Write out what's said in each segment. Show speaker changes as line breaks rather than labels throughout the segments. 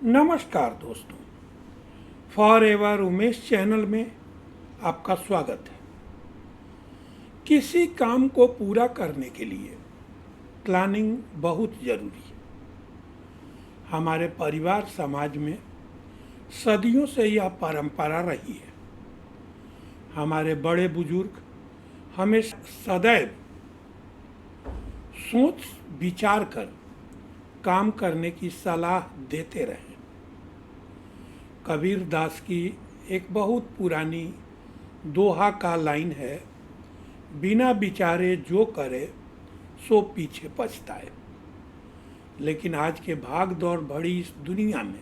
नमस्कार दोस्तों, for ever Umesh channel में आपका स्वागत है। किसी काम को पूरा करने के लिए प्लानिंग बहुत ज़रूरी है। हमारे परिवार समाज में सदियों से यह परंपरा रही है। हमारे बड़े बुजुर्ग हमें सदैव सोच विचार कर काम करने की सलाह देते रहे। कबीर दास की एक बहुत पुरानी दोहा का लाइन है, बिना विचारे जो करे सो पीछे पछताए। लेकिन आज के भाग दौड़ भरी इस दुनिया में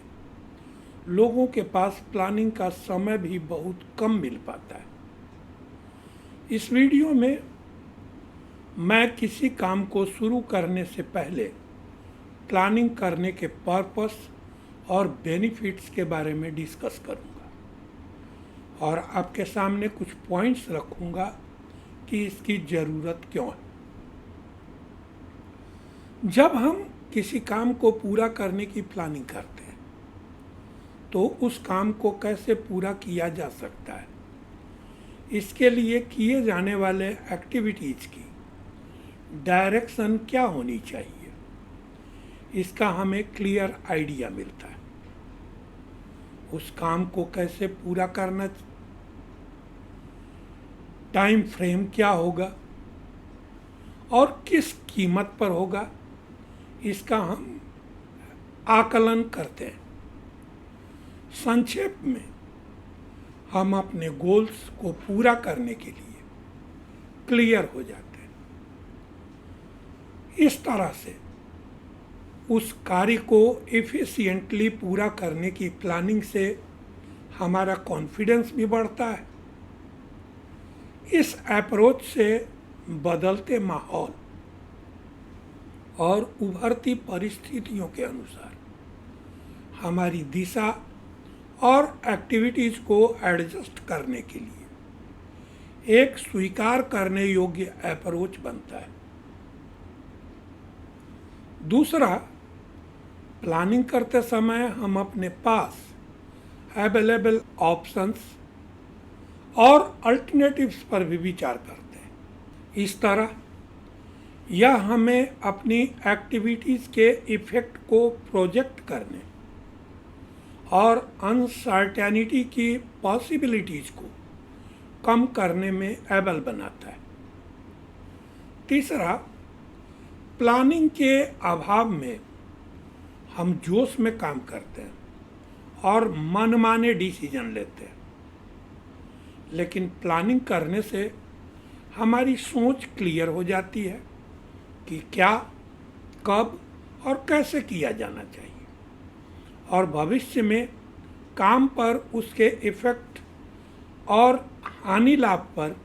लोगों के पास प्लानिंग का समय भी बहुत कम मिल पाता है। इस वीडियो में मैं किसी काम को शुरू करने से पहले प्लानिंग करने के पर्पस और बेनिफिट्स के बारे में डिस्कस करूंगा और आपके सामने कुछ पॉइंट्स रखूंगा कि इसकी ज़रूरत क्यों है। जब हम किसी काम को पूरा करने की प्लानिंग करते हैं तो उस काम को कैसे पूरा किया जा सकता है, इसके लिए किए जाने वाले एक्टिविटीज़ की डायरेक्शन क्या होनी चाहिए, इसका हमें क्लियर आइडिया मिलता है। उस काम को कैसे पूरा करना, टाइम फ्रेम क्या होगा और किस कीमत पर होगा, इसका हम आकलन करते हैं। संक्षेप में हम अपने गोल्स को पूरा करने के लिए क्लियर हो जाते हैं। इस तरह से उस कार्य को एफिशिएंटली पूरा करने की प्लानिंग से हमारा कॉन्फिडेंस भी बढ़ता है। इस अप्रोच से बदलते माहौल और उभरती परिस्थितियों के अनुसार हमारी दिशा और एक्टिविटीज़ को एडजस्ट करने के लिए एक स्वीकार करने योग्य अप्रोच बनता है। दूसरा, प्लानिंग करते समय हम अपने पास अवेलेबल ऑप्शंस और अल्टरनेटिव्स पर भी विचार करते हैं। इस तरह यह हमें अपनी एक्टिविटीज़ के इफ़ेक्ट को प्रोजेक्ट करने और अनसर्टेनिटी की पॉसिबिलिटीज़ को कम करने में एबल बनाता है। तीसरा, प्लानिंग के अभाव में हम जोश में काम करते हैं और मनमाने डिसीजन लेते हैं। लेकिन प्लानिंग करने से हमारी सोच क्लियर हो जाती है कि क्या, कब और कैसे किया जाना चाहिए और भविष्य में काम पर उसके इफ़ेक्ट और हानि लाभ पर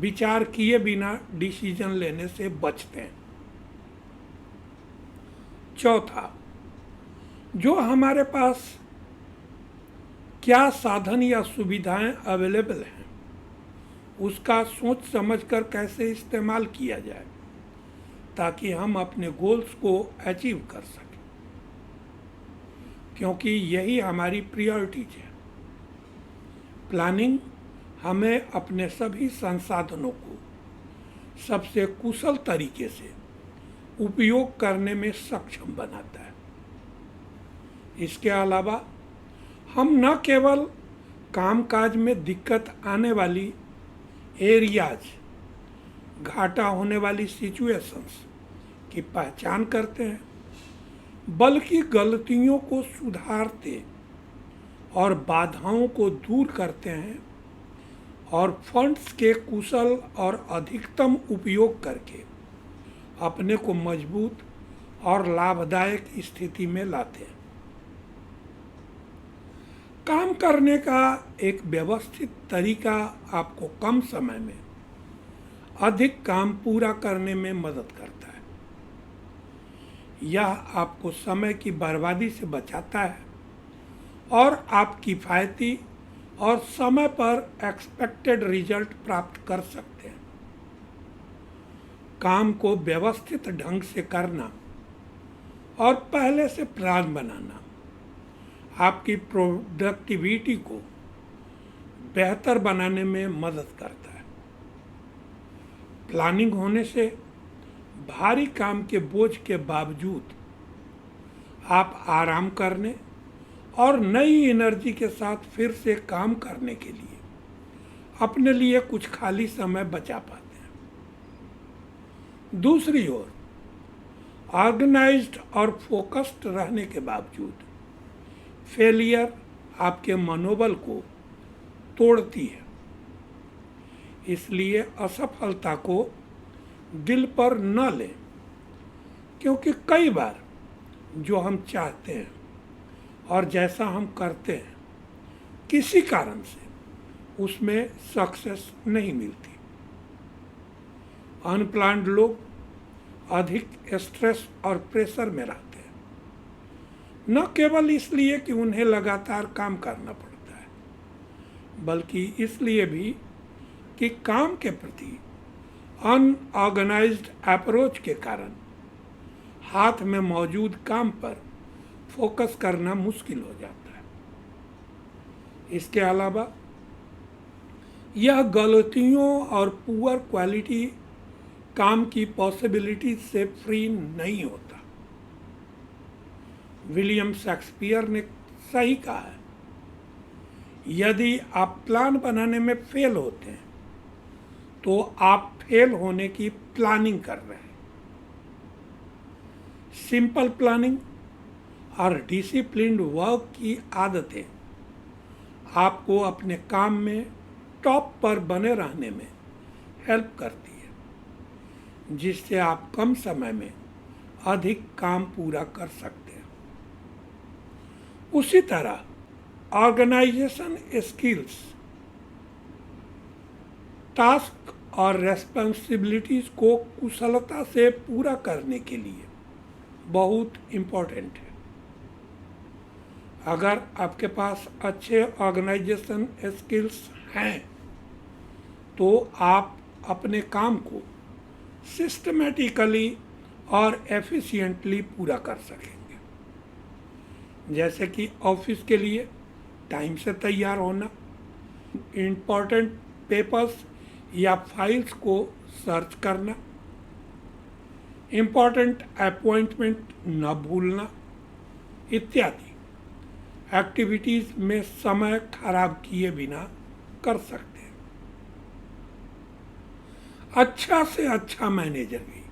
विचार किए बिना डिसीजन लेने से बचते हैं। चौथा, जो हमारे पास क्या साधन या सुविधाएं अवेलेबल हैं उसका सोच समझकर कैसे इस्तेमाल किया जाए ताकि हम अपने गोल्स को अचीव कर सकें, क्योंकि यही हमारी प्रायोरिटीज है। प्लानिंग हमें अपने सभी संसाधनों को सबसे कुशल तरीके से उपयोग करने में सक्षम बनाता है। इसके अलावा हम न केवल कामकाज में दिक्कत आने वाली एरियाज, घाटा होने वाली सिचुएशंस की पहचान करते हैं, बल्कि गलतियों को सुधारते और बाधाओं को दूर करते हैं और फंड्स के कुशल और अधिकतम उपयोग करके अपने को मजबूत और लाभदायक स्थिति में लाते हैं। काम करने का एक व्यवस्थित तरीका आपको कम समय में अधिक काम पूरा करने में मदद करता है। यह आपको समय की बर्बादी से बचाता है और आप किफ़ायती और समय पर एक्सपेक्टेड रिजल्ट प्राप्त कर सकते हैं। काम को व्यवस्थित ढंग से करना और पहले से प्लान बनाना आपकी प्रोडक्टिविटी को बेहतर बनाने में मदद करता है। प्लानिंग होने से भारी काम के बोझ के बावजूद आप आराम करने और नई एनर्जी के साथ फिर से काम करने के लिए अपने लिए कुछ खाली समय बचा पाते हैं। दूसरी ओर ऑर्गेनाइज्ड और फोकस्ड रहने के बावजूद फेलियर आपके मनोबल को तोड़ती है। इसलिए असफलता को दिल पर न लें, क्योंकि कई बार जो हम चाहते हैं और जैसा हम करते हैं किसी कारण से उसमें सक्सेस नहीं मिलती। अनप्लान्ड लोग अधिक स्ट्रेस और प्रेशर में रहते हैं, न केवल इसलिए कि उन्हें लगातार काम करना पड़ता है, बल्कि इसलिए भी कि काम के प्रति अनऑर्गेनाइज्ड अप्रोच के कारण हाथ में मौजूद काम पर फोकस करना मुश्किल हो जाता है। इसके अलावा यह गलतियों और पुअर क्वालिटी काम की पॉसिबिलिटी से फ्री नहीं होता। विलियम शेक्सपियर ने सही कहा है, यदि आप प्लान बनाने में फेल होते हैं तो आप फेल होने की प्लानिंग कर रहे हैं। सिंपल प्लानिंग और डिसिप्लिन्ड वर्क की आदतें आपको अपने काम में टॉप पर बने रहने में हेल्प करती है, जिससे आप कम समय में अधिक काम पूरा कर सकते हैं। उसी तरह ऑर्गेनाइजेशन स्किल्स टास्क और रेस्पॉन्सिबिलिटीज को कुशलता से पूरा करने के लिए बहुत इम्पोर्टेंट है। अगर आपके पास अच्छे ऑर्गेनाइजेशन स्किल्स हैं तो आप अपने काम को सिस्टमेटिकली और एफिशिएंटली पूरा कर सकेंगे। जैसे कि ऑफिस के लिए टाइम से तैयार होना, इम्पोर्टेंट पेपर्स या फाइल्स को सर्च करना, इम्पोर्टेंट अपॉइंटमेंट न भूलना इत्यादि एक्टिविटीज़ में समय खराब किए बिना कर सकते हैं। अच्छा से अच्छा मैनेजर भी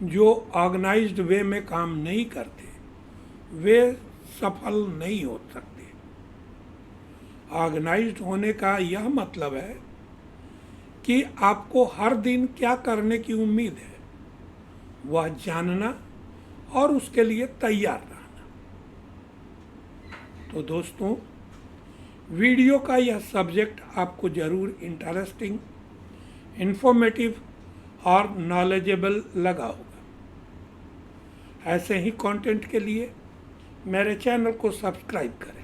जो ऑर्गेनाइज्ड वे में काम नहीं करते वे सफल नहीं हो सकते। ऑर्गेनाइज्ड होने का यह मतलब है कि आपको हर दिन क्या करने की उम्मीद है वह जानना और उसके लिए तैयार रहना। तो दोस्तों, वीडियो का यह सब्जेक्ट आपको ज़रूर इंटरेस्टिंग, इन्फॉर्मेटिव और नॉलेजेबल लगा होगा। ऐसे ही कंटेंट के लिए मेरे चैनल को सब्सक्राइब करें।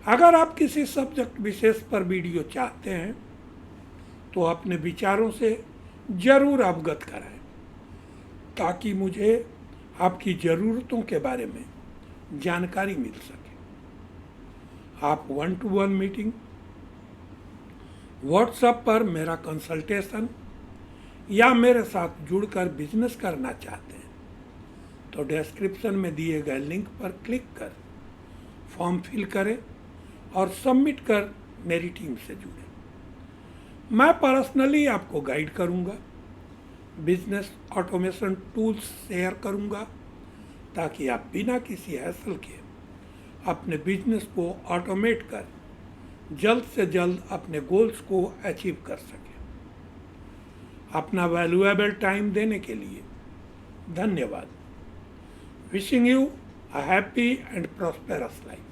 अगर आप किसी सब्जेक्ट विशेष पर वीडियो चाहते हैं तो अपने विचारों से ज़रूर अवगत कराएं, ताकि मुझे आपकी ज़रूरतों के बारे में जानकारी मिल सके। आप 1-to-1 मीटिंग, व्हाट्सएप पर मेरा कंसल्टेशन या मेरे साथ जुड़कर बिजनेस करना चाहते हैं तो डिस्क्रिप्शन में दिए गए लिंक पर क्लिक कर फॉर्म फिल करें और सबमिट कर मेरी टीम से जुड़ें। मैं पर्सनली आपको गाइड करूंगा, बिजनेस ऑटोमेशन टूल्स शेयर करूंगा, ताकि आप बिना किसी हैसल के अपने बिजनेस को ऑटोमेट कर जल्द से जल्द अपने गोल्स को अचीव कर सकें। अपना वैल्यूएबल टाइम देने के लिए धन्यवाद। Wishing you a happy and prosperous life.